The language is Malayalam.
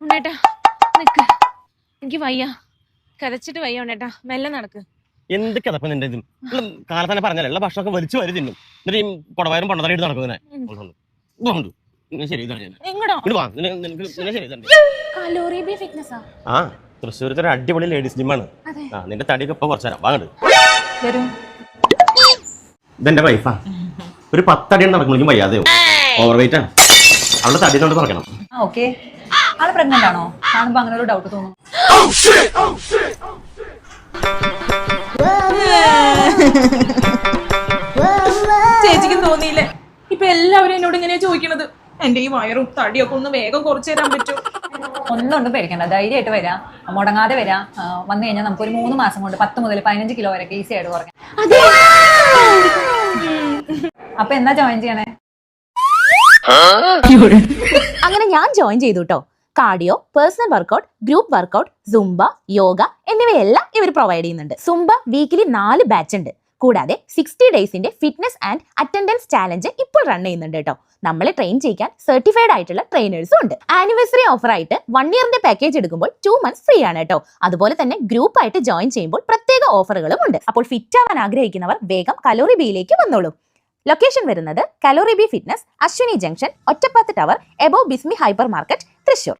ഉണ്ണേട്ടാ നിക്ക്, എനിക്ക് വയ്യ, കരച്ചിട്ട് വയ്യ ഉണ്ണേട്ടാ, മെല്ലെ നടക്ക്. എന്ത് കിതപ്പ് നിന്റെ ഇതും കാലത്ത് തന്നെ പറഞ്ഞല്ലേ ഭക്ഷണമൊക്കെ വലിച്ചു വരി തിന്നും എന്നിട്ട് ഈ കുടവയറും പണ്ടതായിട്ട് നടക്കുന്നതിനെ ശരി കലോറി ബി ഫിറ്റ്നസ്സാ? ആ തൃശ്ശൂരത്തെ ഒരു അടിപൊളി ലേഡീസ് ജിമ്മാണ്. ആ നിന്റെ തടിയൊക്കെ ഇപ്പൊ കുറച്ചുതരാം വാങ്ങട്. ഇതെന്റെ വൈഫാ, ഒരു 10 അടിയാണ് നടക്കുമ്പോഴേക്കും വയ്യാതെയോ, ഓവർ വെയിറ്റ് ആണ്. അവളുടെ തടി കൊണ്ട് പറയണം. ആള് പ്രഗ്നന്റ് ആണോ? കാണുമ്പോ അങ്ങനെ ഒരു ഡൗട്ട് തോന്നുന്നു. ചേച്ചിക്കും തോന്നിയില്ലേ? ഇപ്പൊ എല്ലാവരും എന്നോട് ഇങ്ങനെയാ ചോദിക്കണത്. എന്റെ ഈ വയറും തടിയൊക്കെ ഒന്ന് വേഗം കുറച്ചു തരാൻ പറ്റും? ഒന്നും പേടിക്കണ്ട, ധൈര്യമായിട്ട് വരാം, മുടങ്ങാതെ വരാം. വന്നു കഴിഞ്ഞാൽ നമുക്ക് ഒരു 3 മാസം കൊണ്ട് 10 മുതൽ 15 കിലോ വരെ ഈസി ആയിട്ട് കുറയ്ക്കാം. അപ്പൊ എന്നാ ജോയിൻ ചെയ്യണേ? അങ്ങനെ ഞാൻ ജോയിൻ ചെയ്തു കേട്ടോ. Cardio, personal workout, group workout, zumba, yoga എന്നിവയെല്ലാം ഇവർ പ്രൊവൈഡ് ചെയ്യുന്നുണ്ട്. സുംബ വീക്കിലി 4 ബാച്ച് ഉണ്ട്. കൂടാതെ 60 ഡേയ്സിന്റെ ഫിറ്റ്നസ് ആൻഡ് അറ്റൻഡൻസ് ചാലഞ്ച് ഇപ്പോൾ റൺ ചെയ്യുന്നുണ്ട് കേട്ടോ. നമ്മളെ ട്രെയിൻ ചെയ്യാൻ സർട്ടിഫൈഡ് ആയിട്ടുള്ള ട്രെയിനേഴ്സും ഉണ്ട്. ആനിവേഴ്സറി ഓഫർ ആയിട്ട് 1 ഇയറിന്റെ പാക്കേജ് എടുക്കുമ്പോൾ 2 months ഫ്രീ ആണ് കേട്ടോ. അതുപോലെ തന്നെ ഗ്രൂപ്പ് ആയിട്ട് ജോയിൻ ചെയ്യുമ്പോൾ പ്രത്യേക ഓഫറുകളും ഉണ്ട്. അപ്പോൾ ഫിറ്റ് ആവാൻ ആഗ്രഹിക്കുന്നവർ വേഗം കലോറി ബിയിലേക്ക് വന്നോളൂ. ലൊക്കേഷൻ വരുന്നത് calorie B fitness, Ashwini junction, ഒറ്റപ്പാത്ത് tower, above Bismi hyper market, Thrissur.